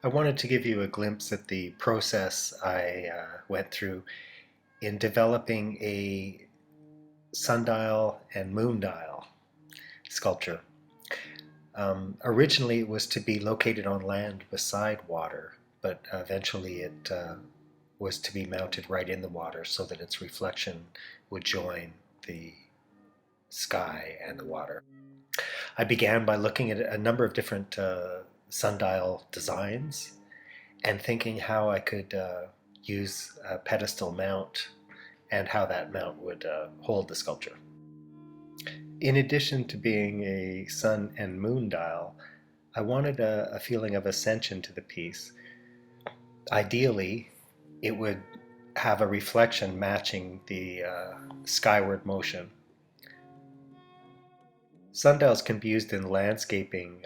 I wanted to give you a glimpse at the process I went through in developing a sundial and moondial sculpture. Originally, it was to be located on land beside water, but eventually it was to be mounted right in the water so that its reflection would join the sky and the water. I began by looking at a number of different sundial designs and thinking how I could use a pedestal mount and how that mount would hold the sculpture. In addition to being a sun and moon dial, I wanted a feeling of ascension to the piece. Ideally, it would have a reflection matching the skyward motion. Sundials can be used in landscaping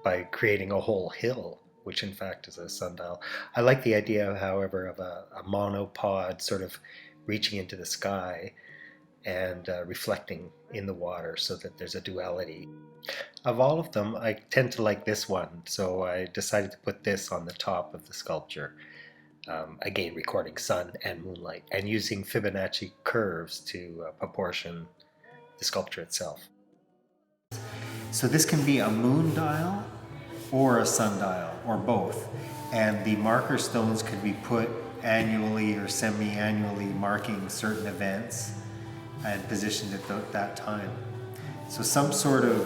by creating a whole hill, which in fact is a sundial. I like the idea, however, of a monopod sort of reaching into the sky and reflecting in the water so that there's a duality. Of all of them, I tend to like this one, so I decided to put this on the top of the sculpture. Again, recording sun and moonlight and using Fibonacci curves to proportion the sculpture itself. So this can be a moon dial or a sundial or both, and the marker stones could be put annually or semi-annually, marking certain events and positioned at that time. So some sort of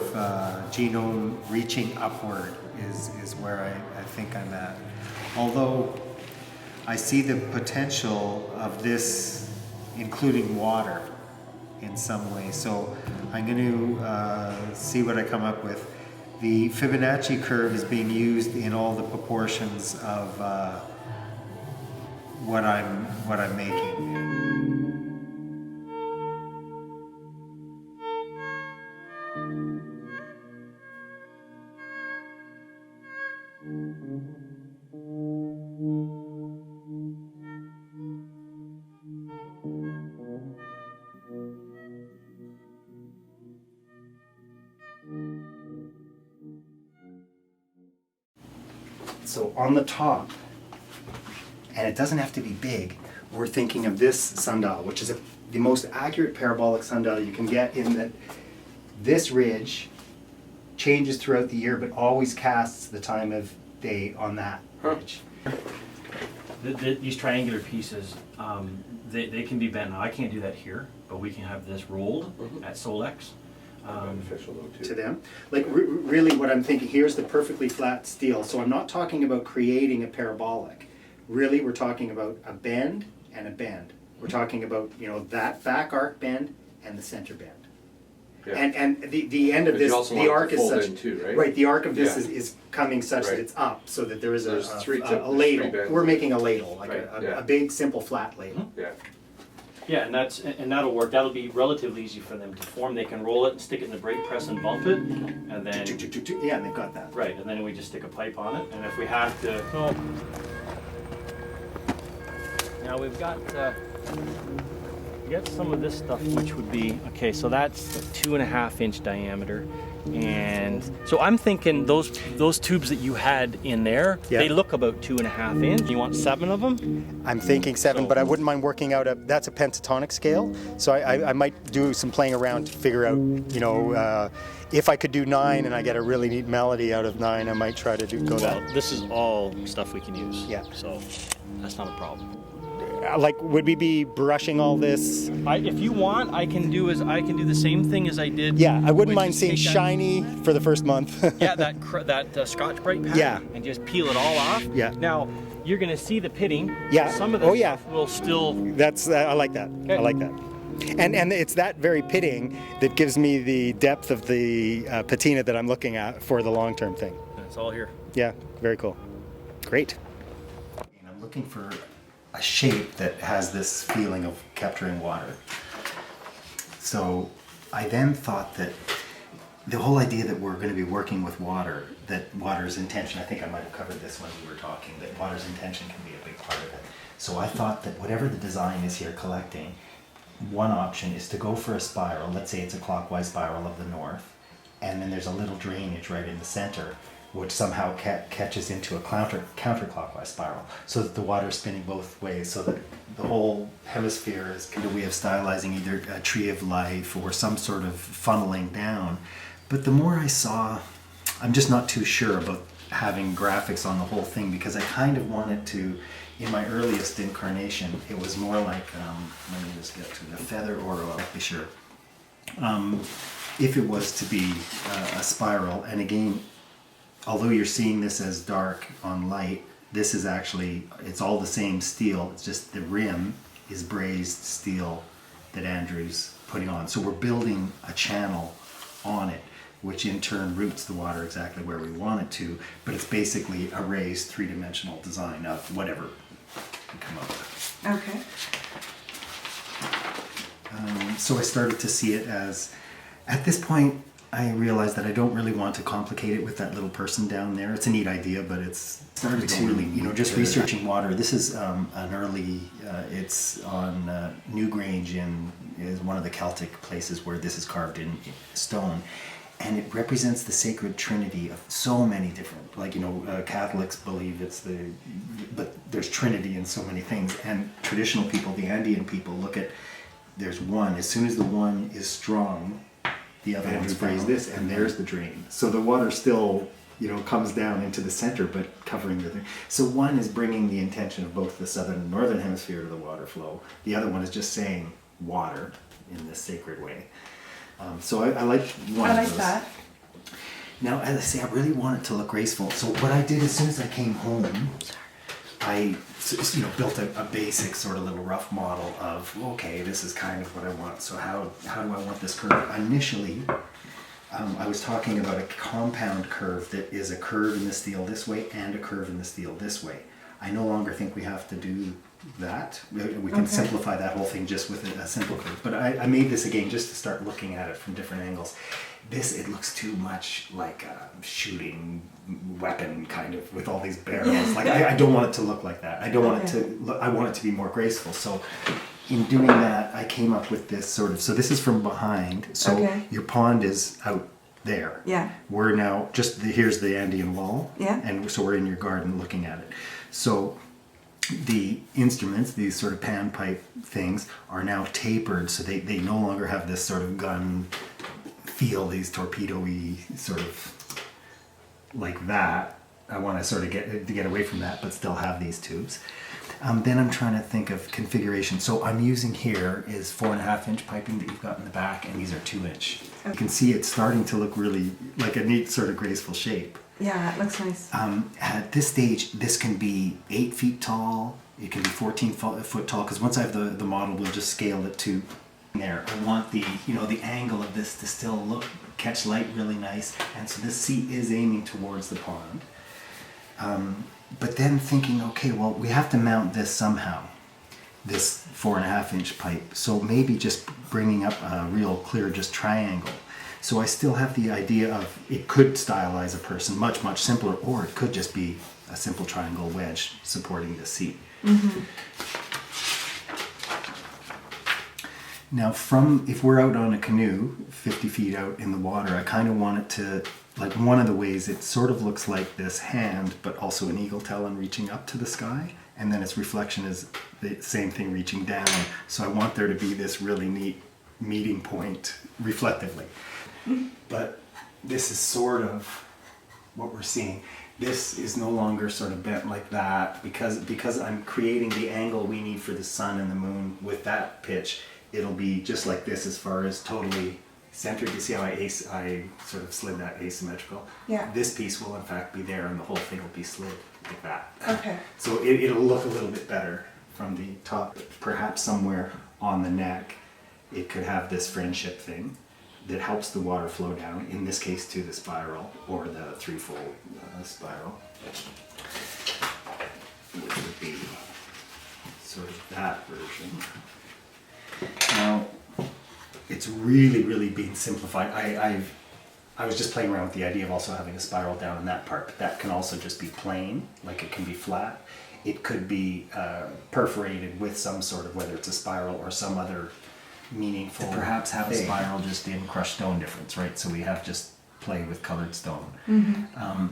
genome reaching upward is where I think I'm at. Although I see the potential of this including water in some way. So I'm going to see what I come up with. The Fibonacci curve is being used in all the proportions of what I'm making. So on the top, and it doesn't have to be big, we're thinking of this sundial, which is the most accurate parabolic sundial you can get, in that this ridge changes throughout the year but always casts the time of day on that ridge. These triangular pieces, they can be bent. Now I can't do that here, but we can have this rolled at Solex. Beneficial though too. To them. Like really what I'm thinking, here's the perfectly flat steel. So I'm not talking about creating a parabolic. Really we're talking about a bend and a bend. We're talking about, you know, that back arc bend and the center bend. Yeah. And the end of But this, you also the want it arc to is fold such, in too, right? right, the arc of this Yeah. is coming such Right. that it's up, so that there is There's a three ladle. bends. We're making a ladle, like Right, yeah. a big simple flat ladle. Yeah. Yeah, and that'll work. That'll be relatively easy for them to form. They can roll it and stick it in the brake press and bump it, and then Yeah, and they've got that. right, and then we just stick a pipe on it. And if we have to, oh. Now we've got some of this stuff, which would be okay. So that's a 2.5 inch diameter, and so I'm thinking those tubes that you had in there, Yeah. they look about 2.5 inch. You want 7 of them? I'm thinking 7, So- but I wouldn't mind working out that's a pentatonic scale. So I might do some playing around to figure out, you know, if I could do 9 and I get a really neat melody out of 9, I might try to go Well, that. this is all stuff we can use. Yeah. So that's not a problem. Like, would we be brushing all this? If you want, I can do the same thing as I did. Yeah, I wouldn't with mind just seeing take that- shiny for the first month. Yeah, that Scotch-Brite pad. Yeah. And just peel it all off. Yeah. Now you're gonna see the pitting. Yeah. Some of this Oh, yeah. stuff will still. That's I like that. Okay. I like that. And it's that very pitting that gives me the depth of the patina that I'm looking at for the long-term thing. It's all here. Yeah, very cool. Great. I'm looking for a shape that has this feeling of capturing water. So I then thought that the whole idea that we're going to be working with water, that water's intention, I think I might have covered this when we were talking, that water's intention can be a big part of it. So I thought that whatever the design is here collecting, one option is to go for a spiral. Let's say it's a clockwise spiral of the north, and then there's a little drainage right in the center. which somehow catches into a counterclockwise spiral, so that the water is spinning both ways, so that the whole hemisphere is kind of a way of stylizing either a tree of life or some sort of funneling down. But the more I saw, I'm just not too sure about having graphics on the whole thing, because I kind of wanted to, in my earliest incarnation, it was more like, let me just get to the feather, or I'll be sure. If it was to be a spiral, and again, although you're seeing this as dark on light, this is actually, it's all the same steel, it's just the rim is brazed steel that Andrew's putting on. So we're building a channel on it, which in turn routes the water exactly where we want it to, but it's basically a raised three-dimensional design of whatever we come up with. Okay. So I started to see it as, at this point, I realized that I don't really want to complicate it with that little person down there. It's a neat idea, but it's started to really, just researching water. This is an early, it's on Newgrange is one of the Celtic places where this is carved in stone. And it represents the sacred trinity of so many different, Catholics believe but there's trinity in so many things. And traditional people, the Andean people, look at, there's one, as soon as the one is strong, the other one's raised this, and there's the drain. So the water still, comes down into the center, but covering the thing. So one is bringing the intention of both the southern and northern hemisphere to the water flow. The other one is just saying water in this sacred way. So I like one of those. That. Now, as I say, I really want it to look graceful. So what I did as soon as I came home, I built a basic sort of little rough model of, okay, this is kind of what I want. So how do I want this curve? Initially, I was talking about a compound curve that is a curve in the steel this way and a curve in the steel this way. I no longer think we have to do that. We can simplify that whole thing just with a simple curve. But I made this again just to start looking at it from different angles. It looks too much like a shooting weapon kind of with all these barrels. I don't want it to look like that. I don't want it to look, I want it to be more graceful. So in doing that, I came up with this sort of, so this is from behind. So your pond is out there. Yeah. We're now here's the Andean wall. Yeah. And so we're in your garden looking at it. So the instruments, these sort of panpipe things, are now tapered, so they no longer have this sort of gun feel, these torpedo-y sort of like that. I want to sort of get away from that, but still have these tubes. Then I'm trying to think of configuration. So I'm using here is 4.5-inch piping that you've got in the back, and these are 2-inch. Okay. You can see it's starting to look really like a neat sort of graceful shape. Yeah, it looks nice. At this stage, this can be 8 feet tall. It can be 14 foot tall, because once I have the model, we'll just scale it to there. I want the angle of this to still catch light really nice, and so this seat is aiming towards the pond. But then thinking, okay, well, we have to mount this somehow, this 4.5-inch pipe. So maybe just bringing up a real clear just triangle. So I still have the idea of, it could stylize a person much, much simpler, or it could just be a simple triangle wedge supporting the seat. Mm-hmm. Now if we're out on a canoe 50 feet out in the water, I kind of want it to, like one of the ways it sort of looks like this hand, but also an eagle talon reaching up to the sky, and then its reflection is the same thing reaching down. So I want there to be this really neat meeting point reflectively. But this is sort of what we're seeing. This is no longer sort of bent like that because I'm creating the angle we need for the sun and the moon with that pitch. It'll be just like this as far as totally centered. You see how I sort of slid that asymmetrical? Yeah. This piece will in fact be there, and the whole thing will be slid like that. Okay. So it'll look a little bit better from the top. Perhaps somewhere on the neck, it could have this friendship thing that helps the water flow down, in this case to the spiral, or the threefold spiral, which would be sort of that version. Now, it's really, really being simplified. I was just playing around with the idea of also having a spiral down in that part, but that can also just be plain, like it can be flat. It could be perforated with some sort of, whether it's a spiral or some other meaningful. To perhaps have a spiral just in crushed stone difference, right? So we have just play with colored stone. Mm-hmm.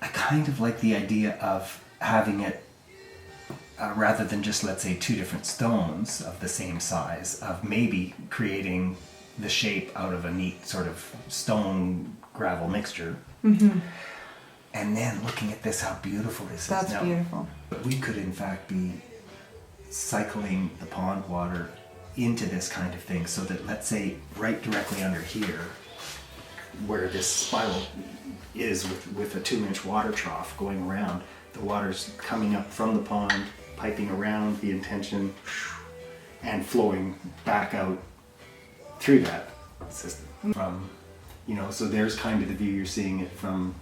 I kind of like the idea of having it rather than just, let's say, two different stones of the same size, of maybe creating the shape out of a neat sort of stone gravel mixture. And then looking at this, how beautiful this is. That's now, beautiful. But we could in fact be cycling the pond water into this kind of thing, so that, let's say, right directly under here, where this spiral is with a 2-inch water trough going around, the water's coming up from the pond, piping around the intention, and flowing back out through that system. From, so there's kind of the view. You're seeing it from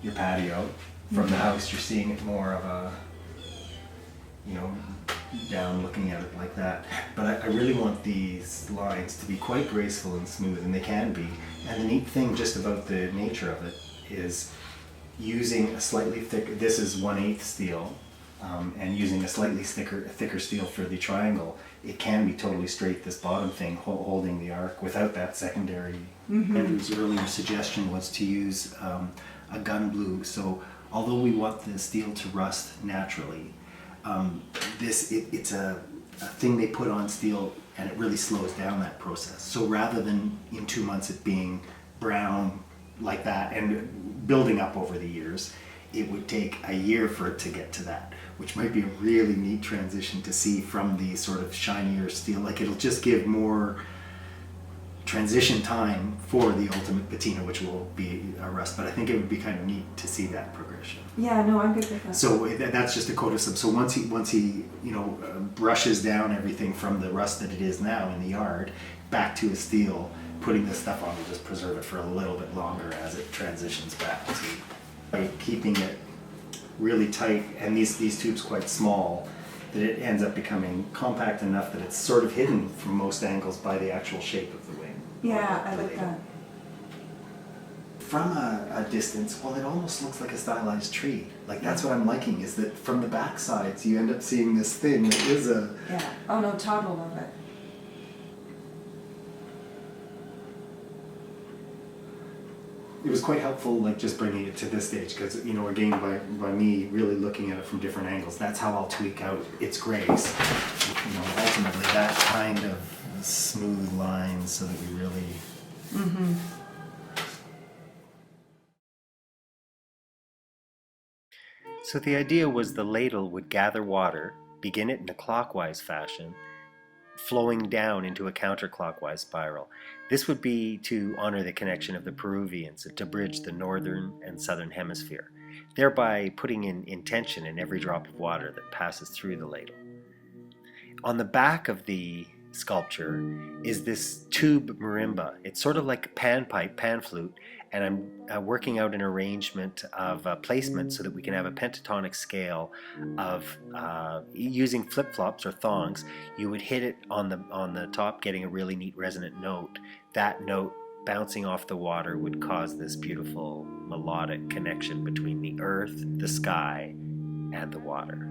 your patio. From the house, you're seeing it more of a, down looking at it like that. But I really want these lines to be quite graceful and smooth, and they can be. And the neat thing just about the nature of it is using a slightly thicker, this is 1/8 steel, and using a slightly thicker steel for the triangle, it can be totally straight, this bottom thing holding the arc without that secondary. Andrew's earlier suggestion was to use a gun blue. So although we want the steel to rust naturally, it's a thing they put on steel, and it really slows down that process. So rather than in 2 months it being brown like that and building up over the years, it would take a year for it to get to that, which might be a really neat transition to see from the sort of shinier steel. Like, it'll just give more transition time for the ultimate patina, which will be a rust. But I think it would be kind of neat to see that progression. Yeah, no, I'm good with that. So that's just a coat of sub. So once he brushes down everything from the rust that it is now in the yard back to a steel, putting this stuff on will just preserve it for a little bit longer as it transitions back to, by keeping it really tight, and these tubes quite small, that it ends up becoming compact enough that it's sort of hidden from most angles by the actual shape of the wing. Yeah, I like that. From a distance, well, it almost looks like a stylized tree. Like, that's what I'm liking, is that from the back sides you end up seeing this thing that is a... Yeah. Oh no, Todd will love it. It was quite helpful, like, just bringing it to this stage, because, again, by me really looking at it from different angles, that's how I'll tweak out its grace. Ultimately that kind of smooth lines, so that we really... So the idea was the ladle would gather water, begin it in a clockwise fashion, flowing down into a counterclockwise spiral. This would be to honor the connection of the Peruvians, to bridge the northern and southern hemisphere, thereby putting in intention in every drop of water that passes through the ladle. On the back of the sculpture is this tube marimba. It's sort of like a pan flute, and I'm working out an arrangement of placement so that we can have a pentatonic scale of using flip-flops or thongs. You would hit it on the top, getting a really neat resonant note. That note bouncing off the water would cause this beautiful melodic connection between the earth, the sky, and the water.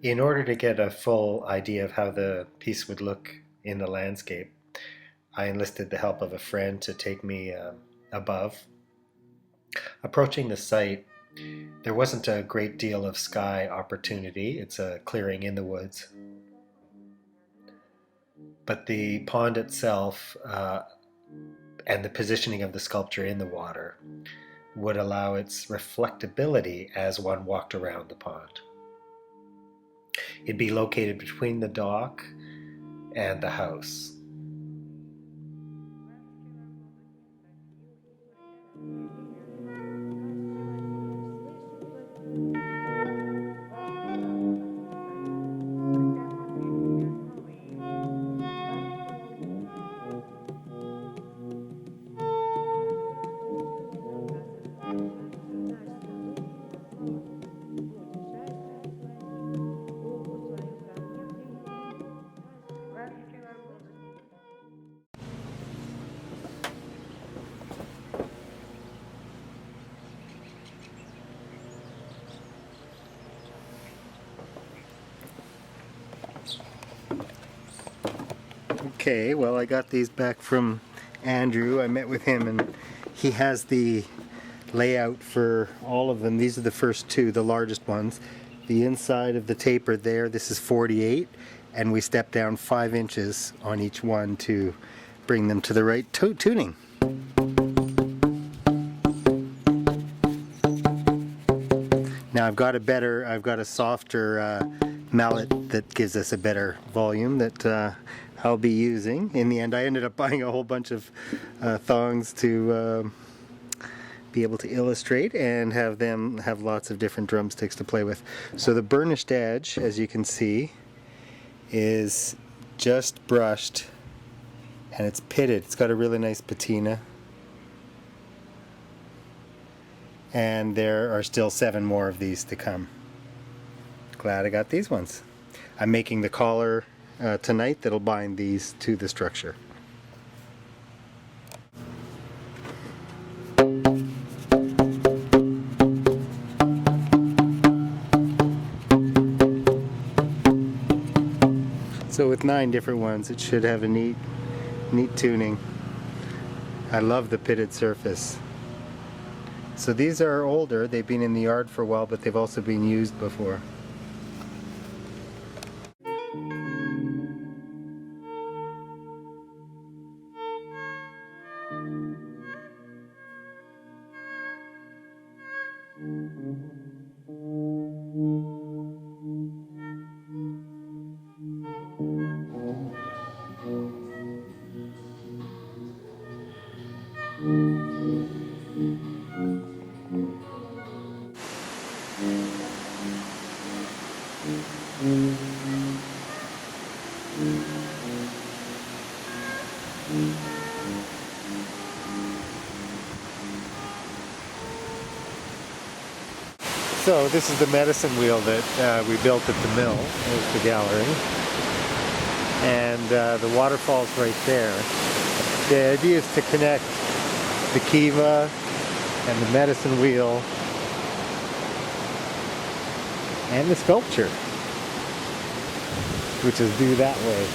In order to get a full idea of how the piece would look in the landscape, I enlisted the help of a friend to take me above. Approaching the site, there wasn't a great deal of sky opportunity. It's a clearing in the woods. But the pond itself and the positioning of the sculpture in the water would allow its reflectability as one walked around the pond. It'd be located between the dock and the house. Okay, well, I got these back from Andrew. I met with him and he has the layout for all of them. These are the first two, the largest ones. The inside of the taper there, this is 48, and we step down 5 inches on each one to bring them to the right tuning. Now I've got a softer mallet that gives us a better volume that I'll be using. In the end, I ended up buying a whole bunch of thongs to be able to illustrate and have them have lots of different drumsticks to play with. So the burnished edge, as you can see, is just brushed and it's pitted. It's got a really nice patina. And there are still 7 more of these to come. Glad I got these ones. I'm making the collar tonight that'll bind these to the structure. So with 9 different ones, it should have a neat tuning. I love the pitted surface. So these are older, they've been in the yard for a while, but they've also been used before. So this is the medicine wheel that we built at the mill. There's the gallery. And the waterfall's right there. The idea is to connect the kiva and the medicine wheel and the sculpture, which is due that way.